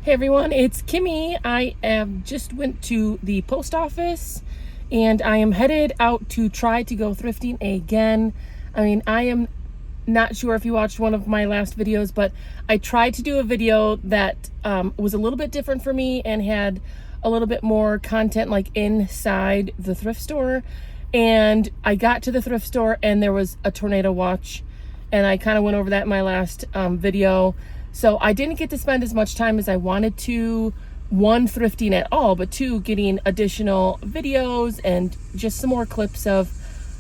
Hey everyone, it's Kimmy. I just went to the post office and I am headed out to try to go thrifting again. I am not sure if you watched one of my last videos, but I tried to do a video that was a little bit different for me and had a little bit more content like inside the thrift store. And I got to the thrift store and there was a tornado watch, and I kind of went over that in my last video. So I didn't get to spend as much time as I wanted to, one, thrifting at all, but two, getting additional videos and just some more clips of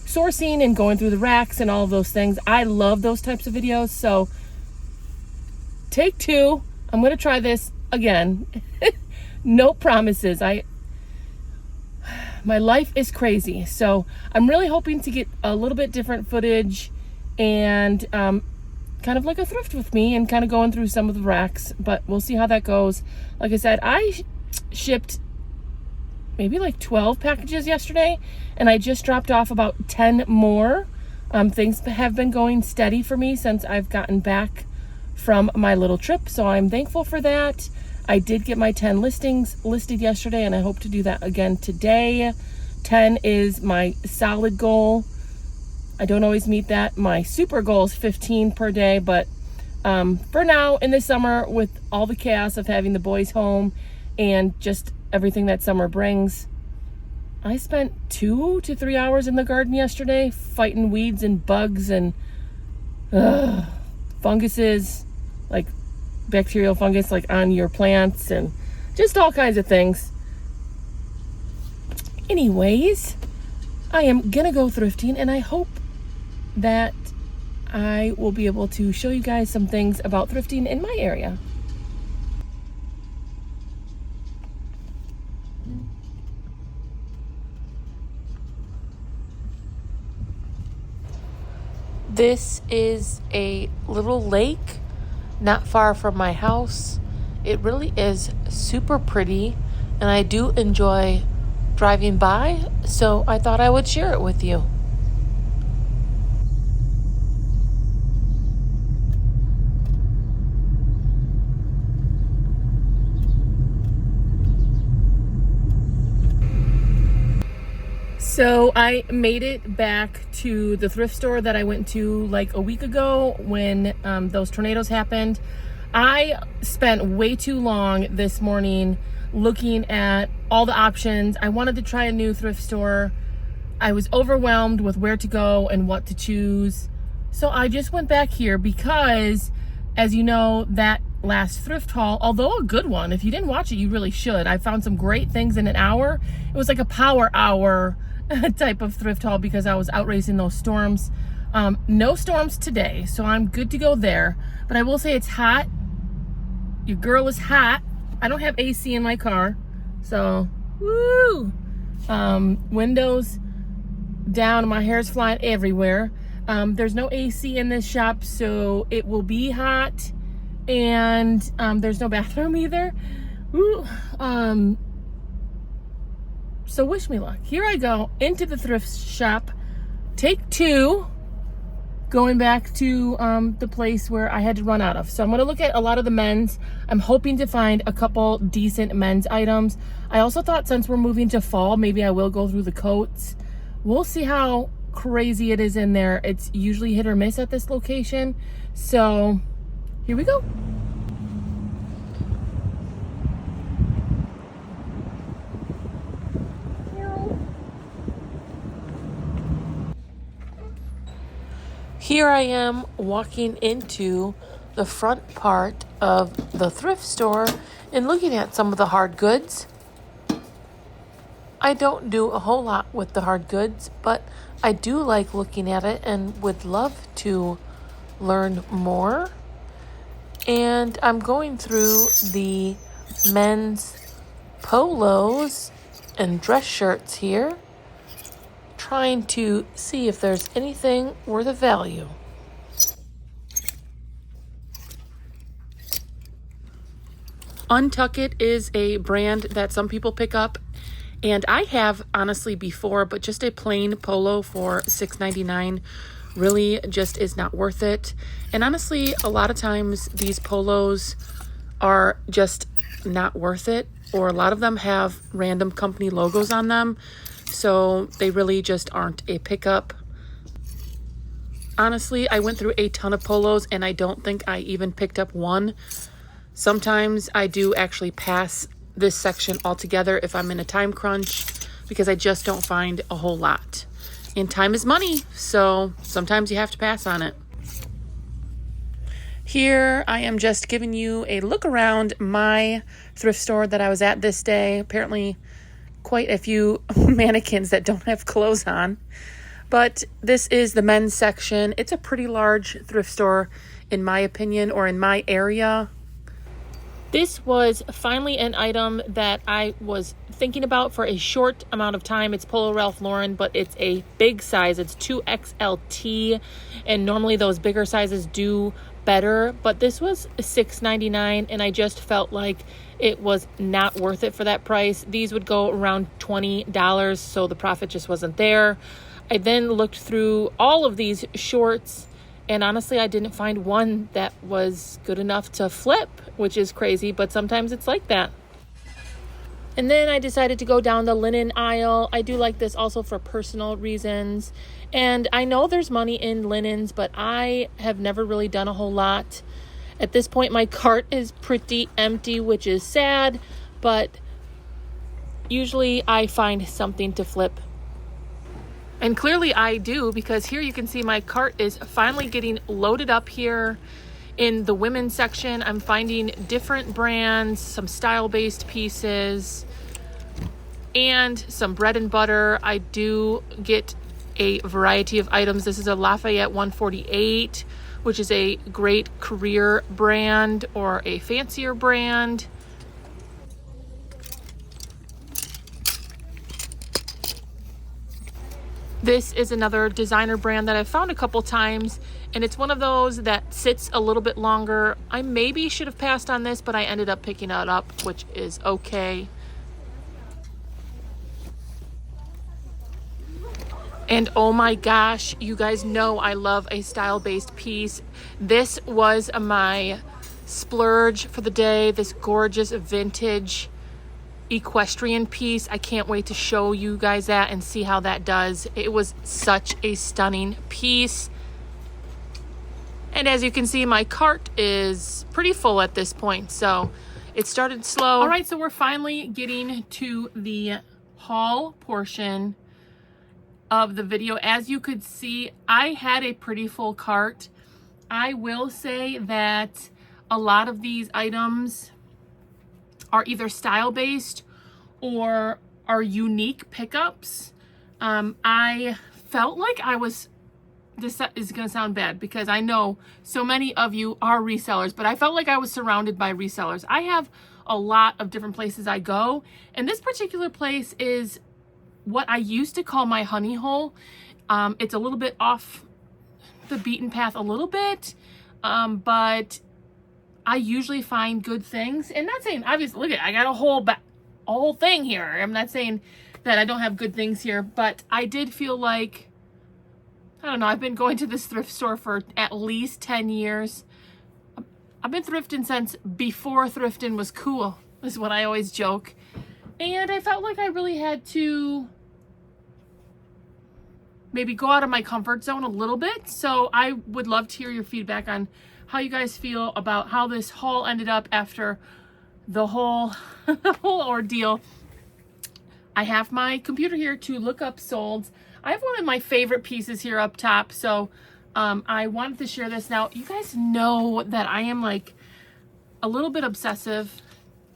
sourcing and going through the racks and all of those things. I love those types of videos. So take two, I'm gonna try this again. No promises. My life is crazy. So I'm really hoping to get a little bit different footage and kind of like a thrift with me and kind of going through some of the racks, but we'll see how that goes. Like I said, I shipped maybe like 12 packages yesterday, and I just dropped off about 10 more. Things have been going steady for me since I've gotten back from my little trip, so I'm thankful for that. I did get my 10 listings listed yesterday, and I hope to do that again today. 10 is my solid goal. I don't always meet that. My super goal is 15 per day, but for now, in the summer, with all the chaos of having the boys home and just everything that summer brings, I spent 2 to 3 hours in the garden yesterday fighting weeds and bugs and funguses, like bacterial fungus like on your plants and just all kinds of things. Anyways, I am gonna go thrifting, and I hope that I will be able to show you guys some things about thrifting in my area. This is a little lake not far from my house. It really is super pretty, and I do enjoy driving by, so I thought I would share it with you. So I made it back to the thrift store that I went to like a week ago when those tornadoes happened. I spent way too long this morning looking at all the options. I wanted to try a new thrift store. I was overwhelmed with where to go and what to choose. So I just went back here because, as you know, that last thrift haul, although a good one, if you didn't watch it, you really should. I found some great things in an hour. It was like a power hour type of thrift haul because I was out racing those storms. No storms today, so I'm good to go there. But I will say it's hot. Your girl is hot. I don't have AC in my car, so woo! Windows down, my hair's flying everywhere. There's no AC in this shop, so it will be hot, and there's no bathroom either. Woo! So wish me luck. Here I go into the thrift shop. Take two. Going back to the place where I had to run out of. So I'm going to look at a lot of the men's. I'm hoping to find a couple decent men's items. I also thought since we're moving to fall, maybe I will go through the coats. We'll see how crazy it is in there. It's usually hit or miss at this location. So here we go. Here I am walking into the front part of the thrift store and looking at some of the hard goods. I don't do a whole lot with the hard goods, but I do like looking at it and would love to learn more. And I'm going through the men's polos and dress shirts here, trying to see if there's anything worth of value. Untuck It is a brand that some people pick up, and I have honestly before, but just a plain polo for $6.99 really just is not worth it. And honestly, a lot of times these polos are just not worth it, or a lot of them have random company logos on them, so they really just aren't a pickup. Honestly, I went through a ton of polos and I don't think I even picked up one. Sometimes I do actually pass this section altogether if I'm in a time crunch, because I just don't find a whole lot. And time is money, so sometimes you have to pass on it. Here I am just giving you a look around my thrift store that I was at this day. Apparently quite a few mannequins that don't have clothes on. But this is the men's section. It's a pretty large thrift store in my opinion, or in my area. This was finally an item that I was thinking about for a short amount of time. It's Polo Ralph Lauren, but it's a big size. It's 2XLT, and normally those bigger sizes do better, but this was $6.99, and I just felt like it was not worth it for that price. These would go around $20, so the profit just wasn't there. I then looked through all of these shorts, and honestly, I didn't find one that was good enough to flip, which is crazy, but sometimes it's like that. And then I decided to go down the linen aisle. I do like this also for personal reasons. And I know there's money in linens, but I have never really done a whole lot. At this point, my cart is pretty empty, which is sad, but usually I find something to flip. And clearly I do, because here you can see my cart is finally getting loaded up here. In the women's section, I'm finding different brands, some style-based pieces, and some bread and butter. I do get a variety of items. This is a Lafayette 148, which is a great career brand or a fancier brand. This is another designer brand that I've found a couple times, and it's one of those that sits a little bit longer. I maybe should have passed on this, but I ended up picking it up, which is okay. And oh my gosh, you guys know I love a style-based piece. This was my splurge for the day, this gorgeous vintage equestrian piece. I can't wait to show you guys that and see how that does. It was such a stunning piece. And as you can see, my cart is pretty full at this point, so it started slow. All right, so we're finally getting to the haul portion of the video. As you could see, I had a pretty full cart. I will say that a lot of these items are either style-based or are unique pickups. I felt like I was, this is gonna sound bad because I know so many of you are resellers, but I felt like I was surrounded by resellers. I have a lot of different places I go, and this particular place is what I used to call my honey hole. It's a little bit off the beaten path a little bit, but I usually find good things. And not saying, obviously, look at, I got a whole thing here. I'm not saying that I don't have good things here, but I did feel like, I don't know, I've been going to this thrift store for at least 10 years. I've been thrifting since before thrifting was cool, is what I always joke. And I felt like I really had to maybe go out of my comfort zone a little bit. So I would love to hear your feedback on how you guys feel about how this haul ended up after the whole ordeal. I have my computer here to look up solds. I have one of my favorite pieces here up top, so I wanted to share this. Now, you guys know that I am like a little bit obsessive.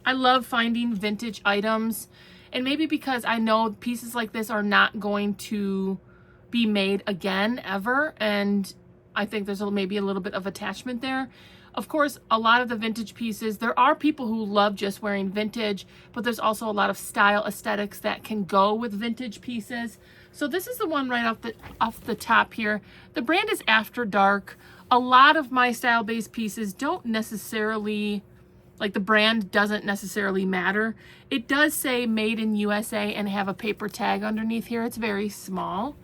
I love finding vintage items, and maybe because I know pieces like this are not going to be made again ever, and I think there's maybe a little bit of attachment there. Of course, a lot of the vintage pieces, there are people who love just wearing vintage, but there's also a lot of style aesthetics that can go with vintage pieces. So this is the one right off the top here. The brand is After Dark. A lot of my style-based pieces don't necessarily, like the brand doesn't necessarily matter. It does say made in USA and have a paper tag underneath here. It's very small.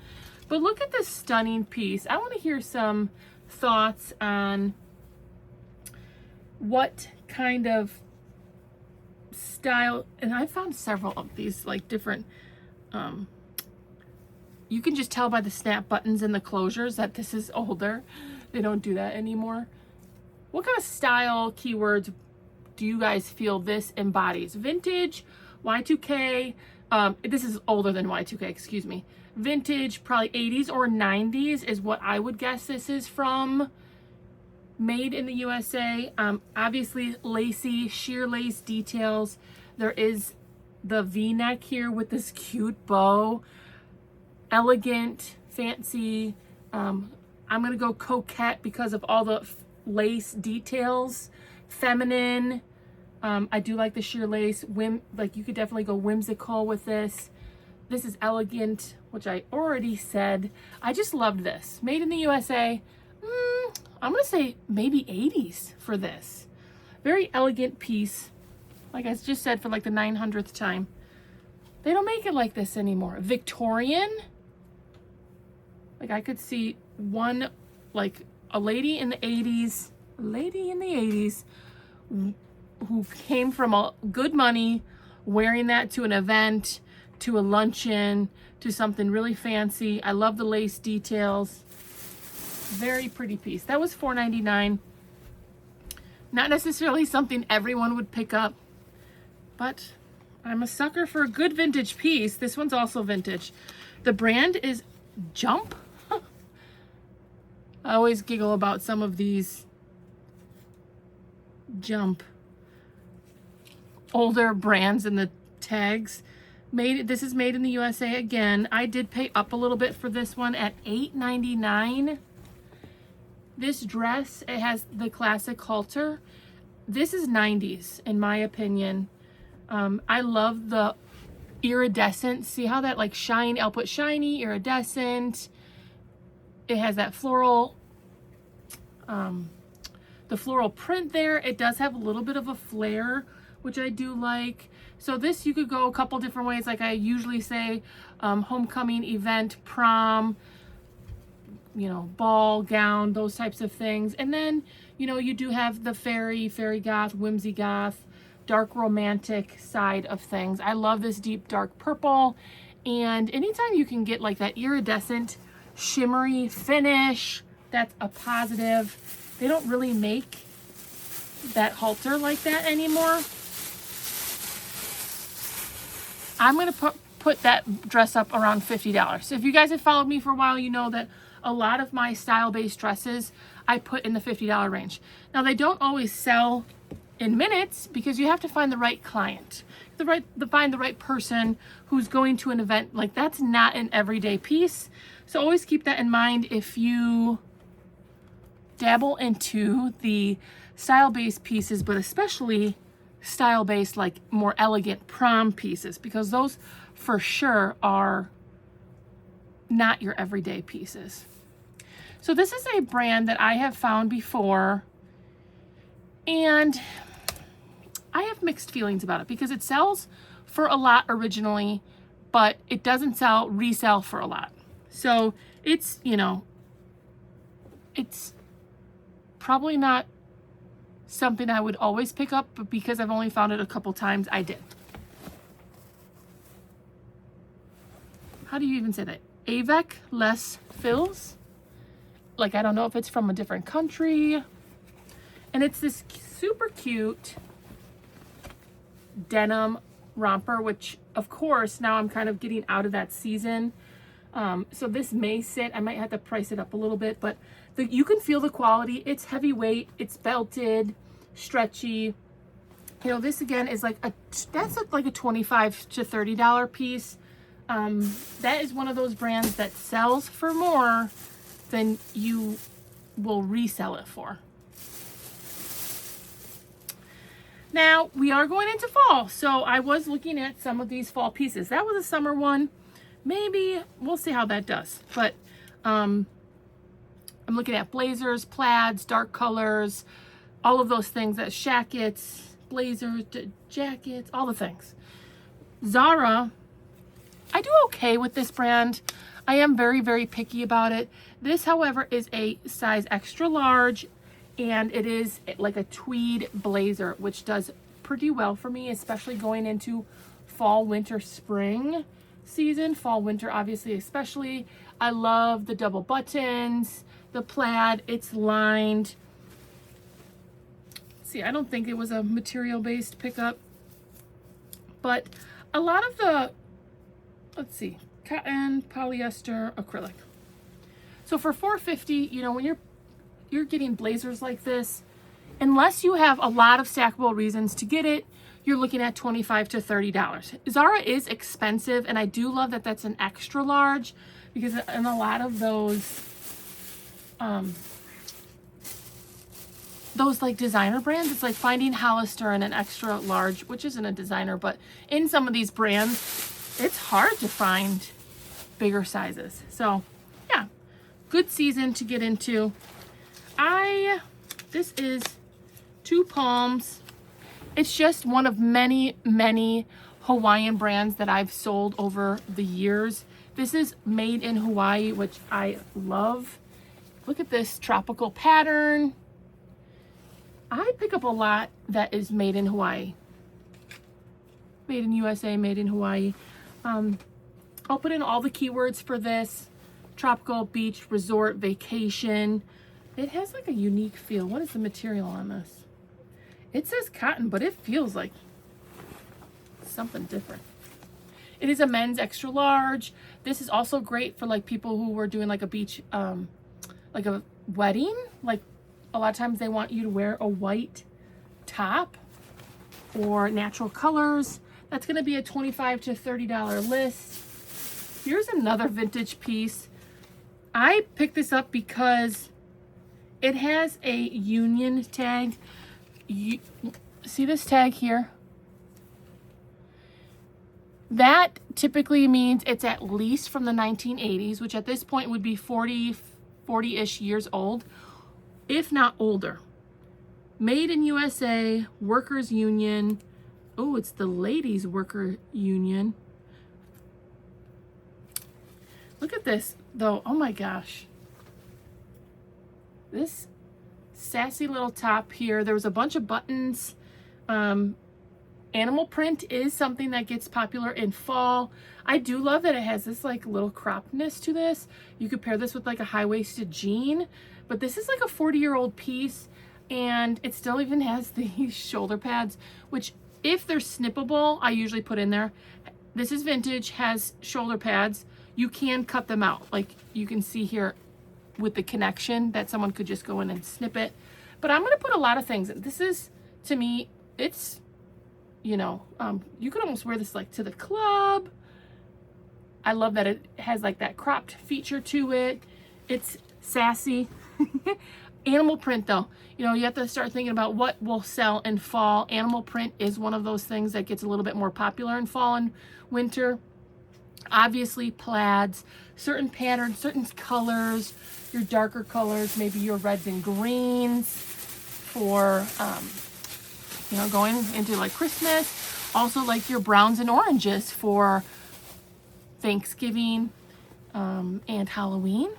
But look at this stunning piece. I want to hear some thoughts on what kind of style, and I found several of these like different, you can just tell by the snap buttons and the closures that this is older. They don't do that anymore. What kind of style keywords do you guys feel this embodies? Vintage, Y2K, this is older than Y2K, excuse me. Vintage, probably 80s or 90s is what I would guess this is from. Made in the USA. Obviously lacy, sheer lace details. There is the V-neck here with this cute bow. Elegant, fancy. I'm gonna go coquette because of all the lace details. Feminine. I do like the sheer lace. Like you could definitely go whimsical with this. This is elegant, which I already said. I just loved this. Made in the USA. I'm gonna say maybe 80s for this. Very elegant piece. Like I just said, for like the 900th time. They don't make it like this anymore. Victorian. Like I could see one, like a lady in the 80s, who came from a good money, wearing that to an event, to a luncheon, to something really fancy. I love the lace details. Very pretty piece. That was $4.99. Not necessarily something everyone would pick up, but I'm a sucker for a good vintage piece. This one's also vintage. The brand is Jump. I always giggle about some of these Jump older brands and the tags. This is made in the USA again. I did pay up a little bit for this one at $8.99. This dress, it has the classic halter. This is 90s in my opinion. I love the iridescent. See how that like shine, I'll put shiny, iridescent. It has that floral, the floral print there. It does have a little bit of a flare, which I do like. So this, you could go a couple different ways. Like I usually say, homecoming, event, prom, you know, ball, gown, those types of things. And then, you know, you do have the fairy goth, whimsy goth, dark romantic side of things. I love this deep dark purple. And anytime you can get like that iridescent, shimmery finish, that's a positive. They don't really make that halter like that anymore. I'm going to put that dress up around $50. So if you guys have followed me for a while, you know that a lot of my style-based dresses I put in the $50 range. Now they don't always sell in minutes because you have to find the right client, find the right person who's going to an event. Like that's not an everyday piece. So always keep that in mind if you dabble into the style-based pieces, but especially style-based, like more elegant prom pieces, because those for sure are not your everyday pieces. So this is a brand that I have found before, and I have mixed feelings about it because it sells for a lot originally, but it doesn't resell for a lot. So it's, you know, it's probably not something I would always pick up, but because I've only found it a couple times, I did. How do you even say that? Avec les Fils. Like, I don't know if it's from a different country. And it's this super cute denim romper, which of course now I'm kind of getting out of that season. So this may sit, I might have to price it up a little bit, but you can feel the quality. It's heavyweight, it's belted, stretchy. You know, this again is like that's like a $25 to $30 piece. That is one of those brands that sells for more than you will resell it for. Now we are going into fall, so I was looking at some of these fall pieces. That was a summer one. Maybe we'll see how that does, but I'm looking at blazers, plaids, dark colors, all of those things, that shackets, blazers, jackets, all the things. Zara, I do okay with this brand. I am very, very picky about it. This, however, is a size extra large, and it is like a tweed blazer, which does pretty well for me, especially going into fall, winter, spring season. Fall, winter, obviously, especially. I love the double buttons, the plaid. It's lined. See, I don't think it was a material-based pickup, but a lot of the, let's see, cotton, polyester, acrylic. So for $4.50, you know, when you're getting blazers like this, unless you have a lot of stackable reasons to get it, you're looking at $25 to $30. Zara is expensive, and I do love that that's an extra large, because in a lot of those like designer brands, it's like finding Hollister in an extra large, which isn't a designer, but in some of these brands, it's hard to find bigger sizes. So yeah, good season to get into. This is Two Palms. It's just one of many, many Hawaiian brands that I've sold over the years. This is made in Hawaii, which I love. Look at this tropical pattern. I pick up a lot that is made in Hawaii. Made in USA, made in Hawaii. I'll put in all the keywords for this. Tropical, beach, resort, vacation. It has like a unique feel. What is the material on this? It says cotton, but it feels like something different. It is a men's extra large. This is also great for like people who were doing like a beach, like a wedding. Like a lot of times they want you to wear a white top or natural colors. That's gonna be a $25 to $30 list. Here's another vintage piece. I picked this up because it has a union tag. You see this tag here? That typically means it's at least from the 1980s, which at this point would be 40-ish years old, if not older. Made in USA, workers union. Oh, it's the ladies worker union. Look at this though. Oh my gosh. This sassy little top here. There was a bunch of buttons. Animal print is something that gets popular in fall. I do love that it has this like little croppedness to this. You could pair this with like a high-waisted jean, but this is like a 40-year-old piece, and it still even has these shoulder pads, which if they're snippable, I usually put in there. This is vintage, has shoulder pads. You can cut them out. Like you can see here with the connection that someone could just go in and snip it. But I'm gonna put a lot of things in. This is, to me, it's, you know, you could almost wear this like to the club. I love that it has like that cropped feature to it. It's sassy. Animal print though, you know, you have to start thinking about what will sell in fall. Animal print is one of those things that gets a little bit more popular in fall and winter. Obviously plaids, certain patterns, certain colors, your darker colors, maybe your reds and greens for, you know, going into like Christmas. Also like your browns and oranges for Thanksgiving and Halloween.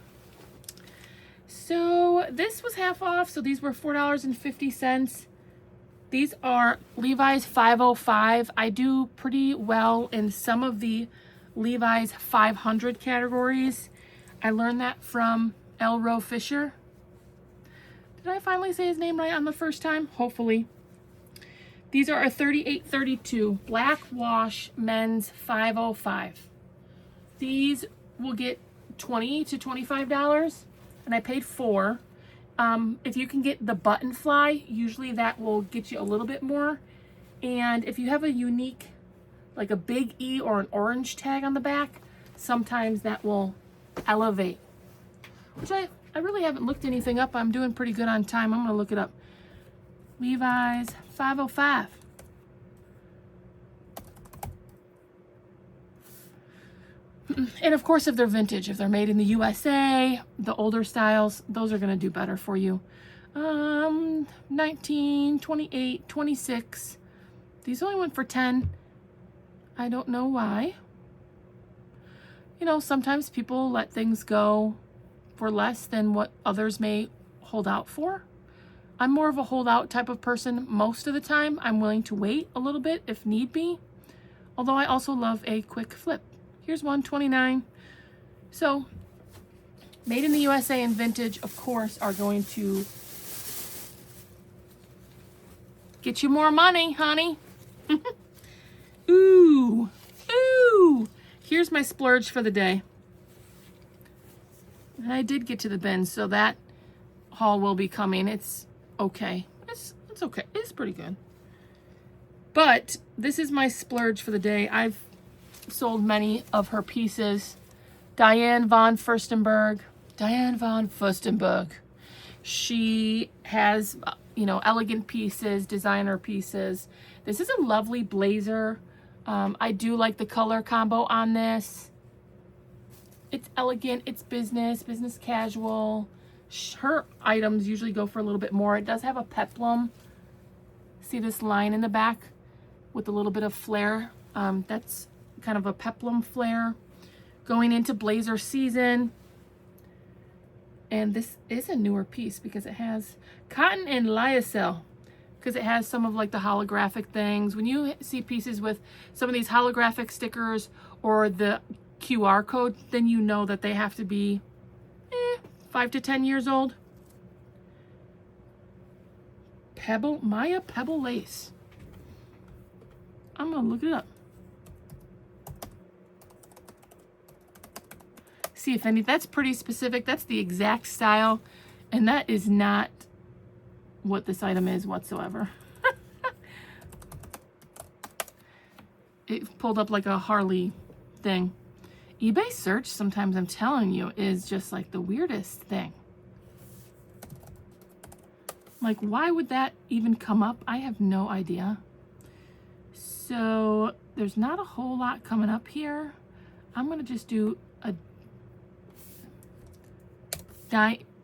So this was half off. So these were $4.50. These are Levi's 505. I do pretty well in some of the Levi's 500 categories. I learned that from L. Rowe Fisher. Did I finally say his name right on the first time? Hopefully. These are a 38-32 black wash men's 505. These will get $20 to $25, and I paid $4. If you can get the button fly, usually that will get you a little bit more. And if you have a unique, like a big E or an orange tag on the back, sometimes that will elevate. Which I really haven't looked anything up. I'm doing pretty good on time. I'm gonna look it up. Levi's 505. And of course, if they're vintage, if they're made in the USA, the older styles, those are gonna do better for you. 19, 28, 26. These only went for 10. I don't know why. You know, sometimes people let things go for less than what others may hold out for. I'm more of a holdout type of person most of the time. I'm willing to wait a little bit if need be. Although I also love a quick flip. Here's one, $29. So, made in the USA and vintage, of course, are going to get you more money, honey. Ooh, ooh. Here's my splurge for the day. And I did get to the bins, so that haul will be coming. It's okay. It's okay. It's pretty good. But this is my splurge for the day. I've sold many of her pieces. Diane von Furstenberg. She has, elegant pieces, designer pieces. This is a lovely blazer. I do like the color combo on this. It's elegant, it's business casual. Her items usually go for a little bit more. It does have a peplum. See this line in the back with a little bit of flare? That's kind of a peplum flare. Going into blazer season. And this is a newer piece because it has cotton and lyocell, because it has some of like the holographic things. When you see pieces with some of these holographic stickers or the QR code, then you know that they have to be 5 to 10 years old. Maya Pebble lace. I'm gonna look it up. See if any, that's pretty specific. That's the exact style, and that is not what this item is whatsoever. It pulled up like a Harley thing. eBay search, sometimes I'm telling you, is just like the weirdest thing. Like, why would that even come up? I have no idea. So there's not a whole lot coming up here. I'm gonna just do a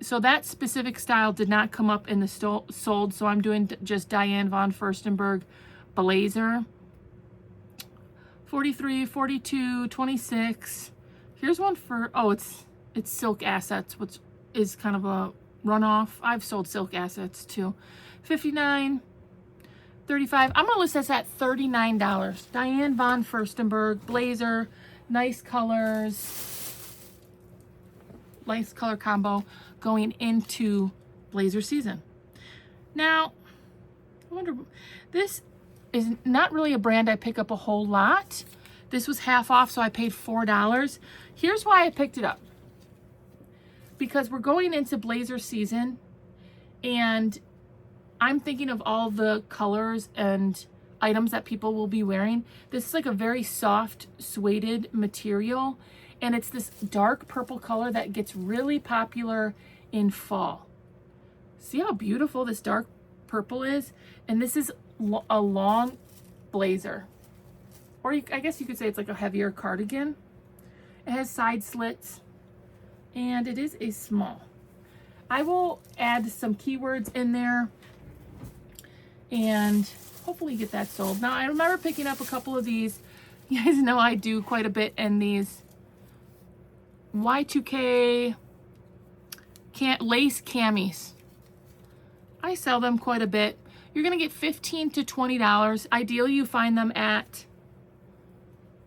so that specific style did not come up in the sold, so I'm doing just Diane von Furstenberg blazer. 43, 42, 26. Here's one for, it's Silk Assets, which is kind of a runoff. I've sold Silk Assets too. 59, 35. I'm gonna list this at $39. Diane von Furstenberg blazer, nice colors. Nice color combo going into blazer season. Now, I wonder, this is not really a brand I pick up a whole lot. This was half off, so I paid $4. Here's why I picked it up. Because we're going into blazer season, and I'm thinking of all the colors and items that people will be wearing. This is like a very soft suede material, and it's this dark purple color that gets really popular in fall. See how beautiful this dark purple is? And this is a long blazer. Or I guess you could say it's like a heavier cardigan. It has side slits, and it is a small. I will add some keywords in there and hopefully get that sold. Now, I remember picking up a couple of these. You guys know I do quite a bit in these Y2K lace camis. I sell them quite a bit. You're gonna get $15 to $20. Ideally, you find them at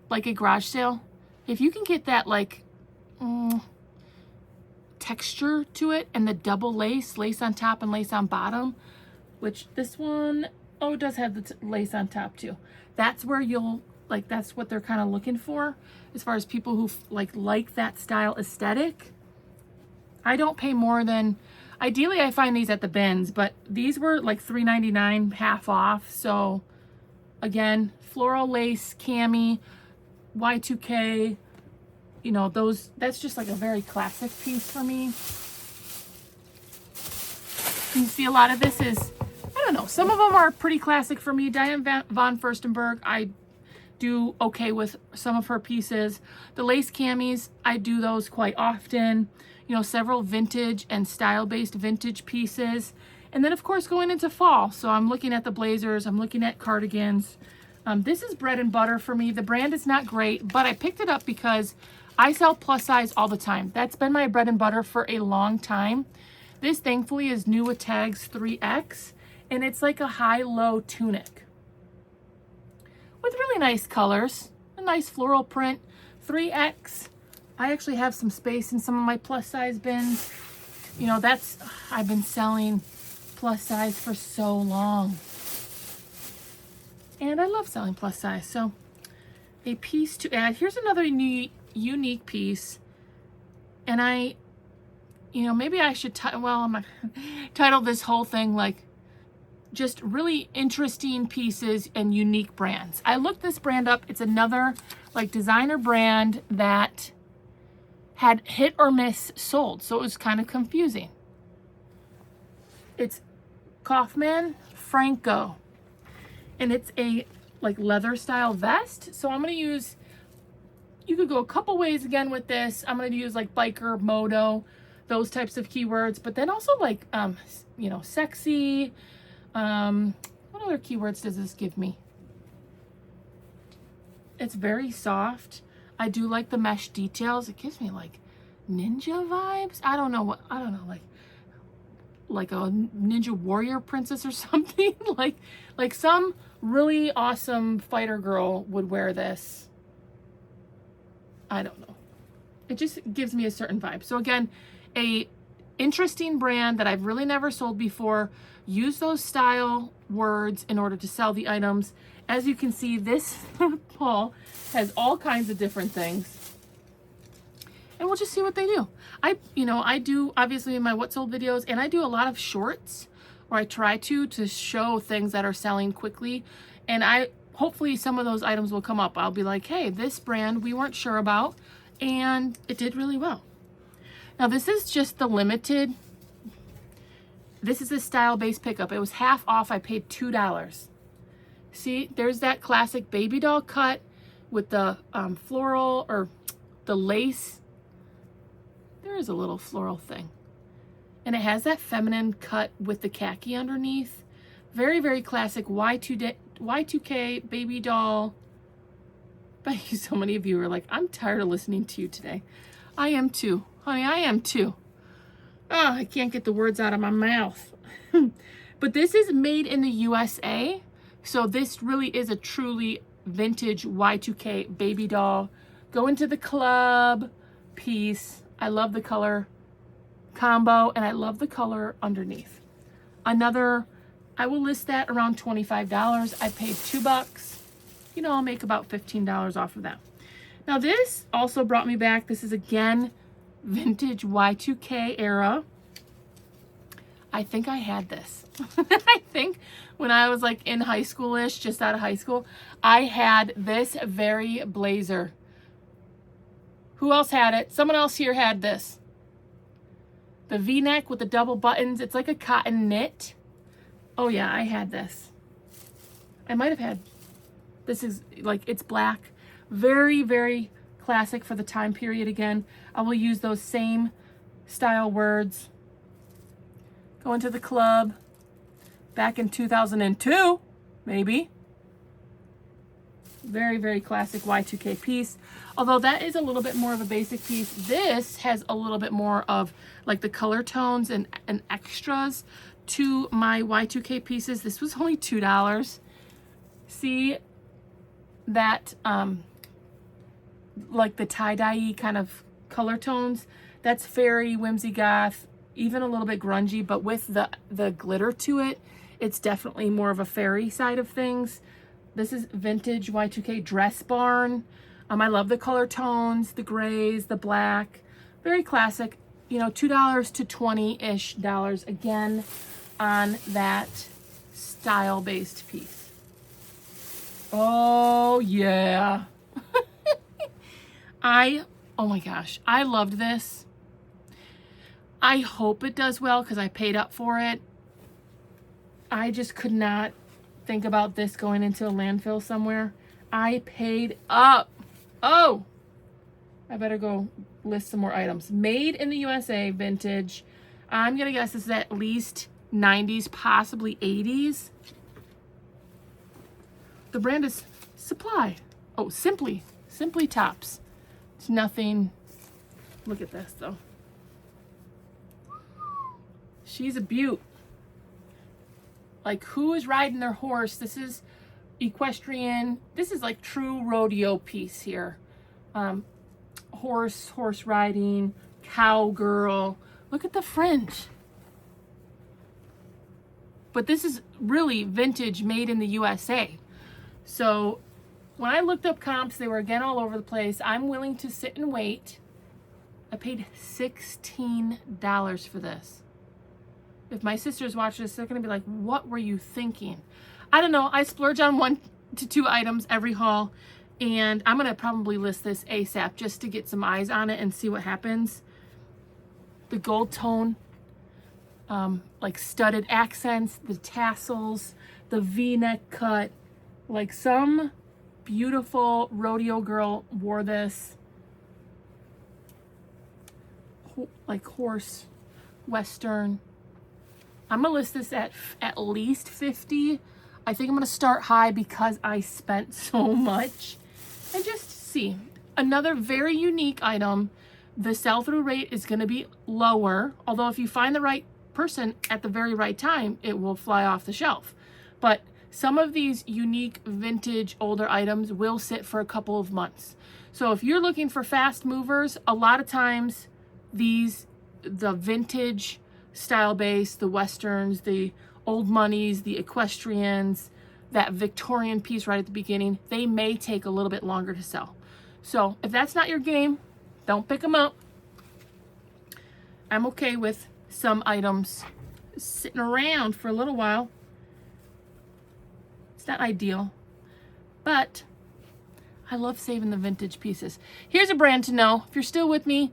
like a garage sale. If you can get that like texture to it, and the double lace on top and lace on bottom, which this one, it does have the lace on top too. That's where you'll, like, that's what they're kind of looking for as far as people who like that style aesthetic. I don't pay more than, ideally I find these at the bins, but these were like $3.99 half off. So again, floral lace cami, Y2K, you know, those, that's just like a very classic piece for me. You see a lot of this is, I don't know, some of them are pretty classic for me. Diane von Furstenberg, I do okay with some of her pieces. The lace camis, I do those quite often. You know, several vintage and style-based vintage pieces. And then, of course, going into fall. So I'm looking at the blazers. I'm looking at cardigans. This is bread and butter for me. The brand is not great, but I picked it up because I sell plus size all the time. That's been my bread and butter for a long time. This thankfully is new with tags 3X, and it's like a high-low tunic with really nice colors, a nice floral print, 3X. I actually have some space in some of my plus size bins. You know, I've been selling plus size for so long. And I love selling plus size. So a piece to add. Here's another unique piece. And maybe I should, I'm gonna title this whole thing like just really interesting pieces and unique brands. I looked this brand up. It's another like designer brand that had hit or miss sold. So it was kind of confusing. It's Kaufman Franco. And it's a like leather style vest. So I'm going to use, you could go a couple ways again with this. I'm going to use like biker, moto, those types of keywords, but then also like, sexy. What other keywords does this give me? It's very soft. I do like the mesh details. It gives me like ninja vibes. I don't know, like a ninja warrior princess or something. like some really awesome fighter girl would wear this. I don't know. It just gives me a certain vibe. So again, a interesting brand that I've really never sold before. Use those style words in order to sell the items. As you can see, this haul has all kinds of different things. And we'll just see what they do. I do obviously in my what sold videos, and I do a lot of shorts, or I try to show things that are selling quickly. And hopefully some of those items will come up. I'll be like, hey, this brand we weren't sure about, and it did really well. Now this is just the limited. This is a style-based pickup. It was half off. I paid $2. See, there's that classic baby doll cut with the floral or the lace. There is a little floral thing. And it has that feminine cut with the khaki underneath. Very, very classic Y2K baby doll. Thank you. So many of you are like, I'm tired of listening to you today. I am too. Honey, I am too. Oh, I can't get the words out of my mouth. But this is made in the USA. So this really is a truly vintage Y2K baby doll. Go into the club piece. I love the color combo, and I love the color underneath. Another, I will list that around $25. I paid $2. I'll make about $15 off of that. Now this also brought me back. This is again vintage Y2K era. I think I had this. I think when I was like in high school-ish, just out of high school, I had this very blazer. Who else had it? Someone else here had this. The V-neck with the double buttons. It's like a cotton knit. Oh yeah, I had this. I might have had, this is like, it's black. Very, very classic for the time period again. I will use those same style words. Go into the club back in 2002, maybe. Very, very classic Y2K piece. Although that is a little bit more of a basic piece. This has a little bit more of like the color tones and extras to my Y2K pieces. This was only $2. See that like the tie-dye kind of color tones? That's fairy, whimsy goth, even a little bit grungy, but with the glitter to it, it's definitely more of a fairy side of things. This is vintage Y2K dress barn. I love the color tones, the grays, the black, very classic. $2 to $20-ish again on that style-based piece. Oh yeah. Oh my gosh, I loved this. I hope it does well because I paid up for it. I just could not think about this going into a landfill somewhere. I paid up. Oh, I better go list some more items. Made in the USA, vintage. I'm gonna guess this is at least 90s, possibly 80s. The brand is Supply. Oh, Simply Tops. It's nothing. Look at this though. She's a beaut. Like, who is riding their horse? This is equestrian. This is like true rodeo piece here. Horse riding, cowgirl. Look at the fringe. But this is really vintage, made in the USA. So when I looked up comps, they were again all over the place. I'm willing to sit and wait. I paid $16 for this. If my sisters watch this, they're gonna be like, what were you thinking? I don't know, I splurge on 1 to 2 items every haul, and I'm gonna probably list this ASAP just to get some eyes on it and see what happens. The gold tone, like studded accents, the tassels, the V-neck cut, like some beautiful rodeo girl wore this. Like horse, Western. I'm gonna list this at least 50. I think I'm gonna start high because I spent so much. And just see, another very unique item. The sell-through rate is gonna be lower, although if you find the right person at the very right time, it will fly off the shelf. But some of these unique vintage older items will sit for a couple of months. So if you're looking for fast movers, a lot of times the vintage style base, the Westerns, the old moneys, the equestrians, that Victorian piece right at the beginning, they may take a little bit longer to sell. So if that's not your game, don't pick them up. I'm okay with some items sitting around for a little while. It's not ideal, but I love saving the vintage pieces. Here's a brand to know. If you're still with me,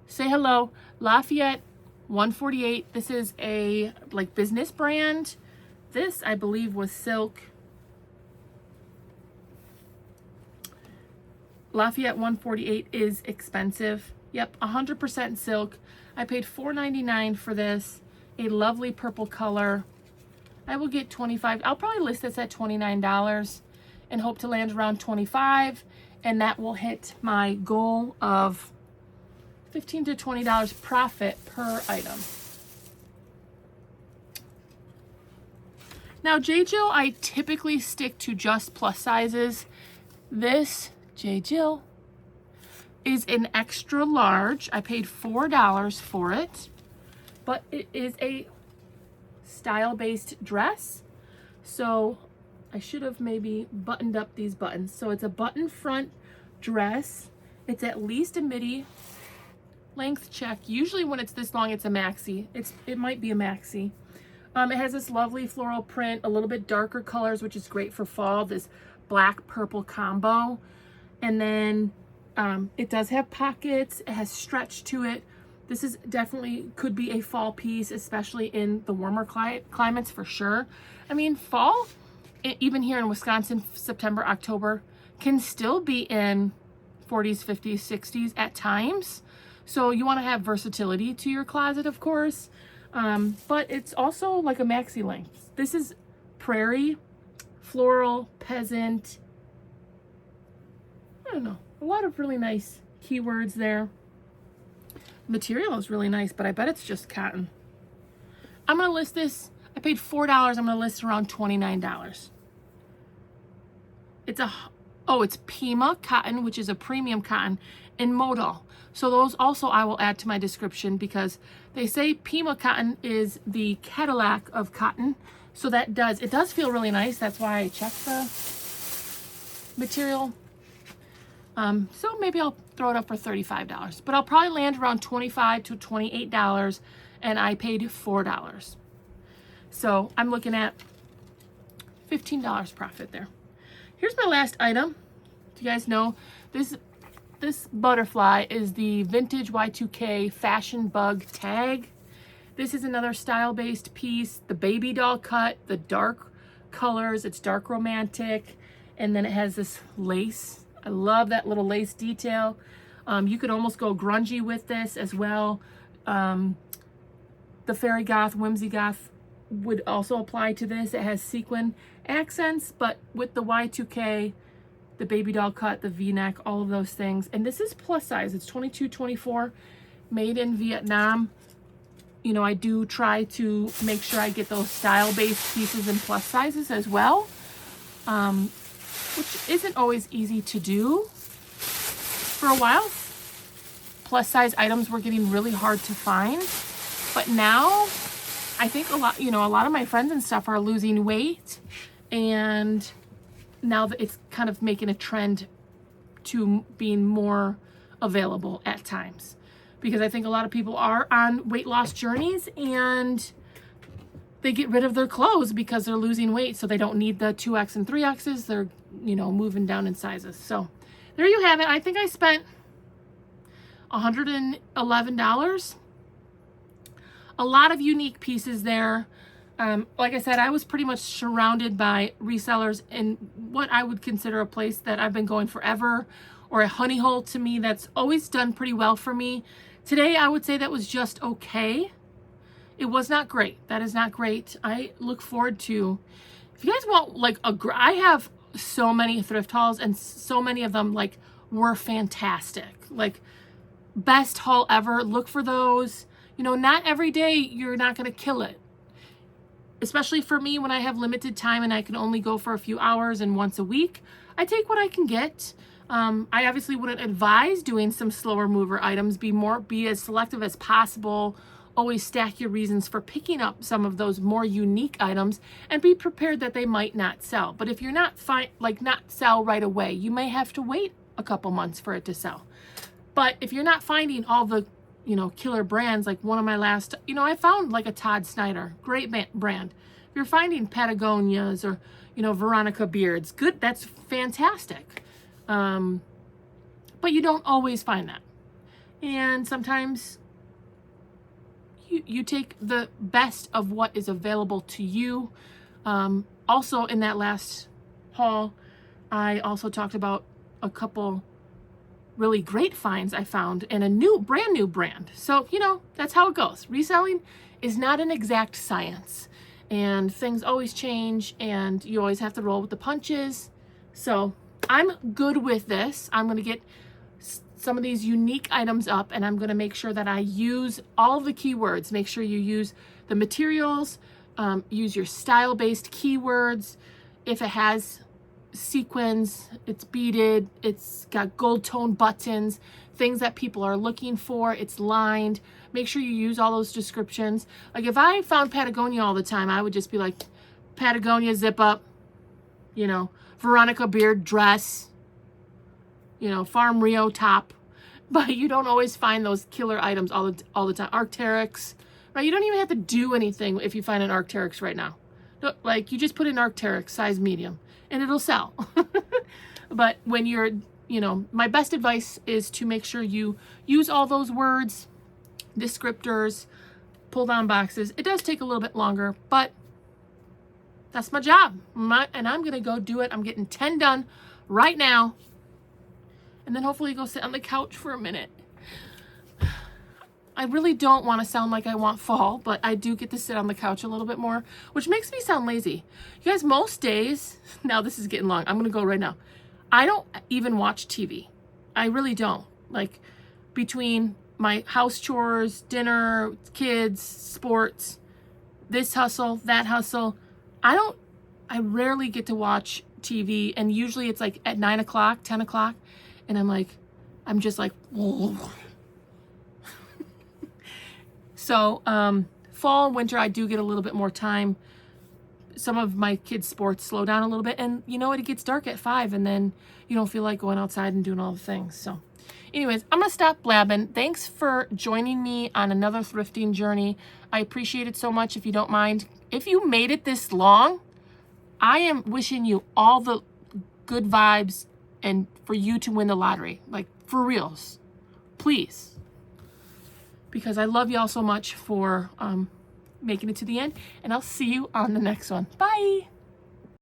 say hello. Lafayette 148. This is a like business brand. This, I believe, was silk. Lafayette 148 is expensive. Yep, 100% silk. I paid $4.99 for this. A lovely purple color. I will get 25. I'll probably list this at $29 and hope to land around 25, and that will hit my goal of $15 to $20 profit per item. Now, J. Jill, I typically stick to just plus sizes. This J. Jill is an extra large. I paid $4 for it, but it is a style-based dress. So I should have maybe buttoned up these buttons. So it's a button front dress. It's at least a midi. Length check. Usually when it's this long, it's a maxi. It might be a maxi. It has this lovely floral print, a little bit darker colors, which is great for fall, this black purple combo. And then it does have pockets. It has stretch to it. This is definitely could be a fall piece, especially in the warmer climates for sure. I mean, fall, even here in Wisconsin, September, October, can still be in 40s, 50s, 60s at times. So you want to have versatility to your closet, of course. But it's also like a maxi length. This is prairie, floral, peasant. I don't know. A lot of really nice keywords there. Material is really nice, but I bet it's just cotton. I'm going to list this. I paid $4. I'm going to list around $29. It's Pima cotton, which is a premium cotton, and modal. So those also I will add to my description because they say Pima cotton is the Cadillac of cotton. So it does feel really nice. That's why I checked the material. So maybe I'll throw it up for $35, but I'll probably land around $25 to $28, and I paid $4. So I'm looking at $15 profit there. Here's my last item. Do you guys know this butterfly is the vintage Y2K fashion bug tag. This is another style-based piece. The baby doll cut, the dark colors, it's dark romantic, and then it has this lace. I love that little lace detail. You could almost go grungy with this as well. The fairy goth, whimsy goth would also apply to this. It has sequin accents, but with the Y2K, the baby doll cut, the V-neck, all of those things. And this is plus size. It's 22, 24, made in Vietnam. you know, I do try to make sure I get those style-based pieces in plus sizes as well, which isn't always easy to do. For a while, plus size items were getting really hard to find, but now I think a lot of my friends and stuff are losing weight, and now that it's kind of making a trend to being more available at times, because I think a lot of people are on weight loss journeys and they get rid of their clothes because they're losing weight, so they don't need the 2X and 3Xs. They're, you know, moving down in sizes. So there you have it. I think I spent $111. A lot of unique pieces there. Like I said, I was pretty much surrounded by resellers in what I would consider a place that I've been going forever, or a honey hole to me that's always done pretty well for me. Today, I would say that was just okay. It was not great. That is not great. I look forward to, if you guys want like I have so many thrift hauls, and so many of them like were fantastic. Like best haul ever. Look for those. You know, not every day you're not going to kill it. Especially for me, when I have limited time and I can only go for a few hours and once a week, I take what I can get. I obviously wouldn't advise doing some slower mover items. Be as selective as possible. Always stack your reasons for picking up some of those more unique items, and be prepared that they might not sell. But if you're not sell right away, you may have to wait a couple months for it to sell. But if you're not finding all the, you know, killer brands, like one of my last, you know, I found like a Todd Snyder, great brand. If you're finding Patagonias or, you know, Veronica Beards, good, that's fantastic. But you don't always find that. And sometimes you take the best of what is available to you. Also in that last haul, I also talked about a couple really great finds I found in a brand new brand. So, you know, that's how it goes. Reselling is not an exact science, and things always change, and you always have to roll with the punches. So I'm good with this. I'm going to get some of these unique items up, and I'm going to make sure that I use all the keywords. Make sure you use the materials, use your style-based keywords. If it has sequins, it's beaded, it's got gold tone buttons, things that people are looking for, it's lined. Make sure you use all those descriptions. Like if I found Patagonia all the time, I would just be like, Patagonia zip up, you know, Veronica Beard dress, you know, Farm Rio top. But you don't always find those killer items all the time. Arc'teryx, right? You don't even have to do anything if you find an Arc'teryx right now. Like you just put in Arc'teryx size medium and it'll sell. But when you're, you know, my best advice is to make sure you use all those words, descriptors, pull down boxes. It does take a little bit longer, but that's my job. And I'm going to go do it. I'm getting 10 done right now. And then hopefully go sit on the couch for a minute. I really don't want to sound like I want fall, but I do get to sit on the couch a little bit more, which makes me sound lazy. You guys, most days, now this is getting long. I'm going to go right now. I don't even watch TV. I really don't. Like between my house chores, dinner, kids, sports, this hustle, that hustle, I rarely get to watch TV. And usually it's like at 9 o'clock, 10 o'clock. And I'm just like, whoa. So, fall and winter, I do get a little bit more time. Some of my kids' sports slow down a little bit. And you know what? It gets dark at 5 and then you don't feel like going outside and doing all the things. So anyways, I'm going to stop blabbing. Thanks for joining me on another thrifting journey. I appreciate it so much. If you don't mind, if you made it this long, I am wishing you all the good vibes and for you to win the lottery. Like for reals, please. Because I love y'all so much for making it to the end. And I'll see you on the next one. Bye.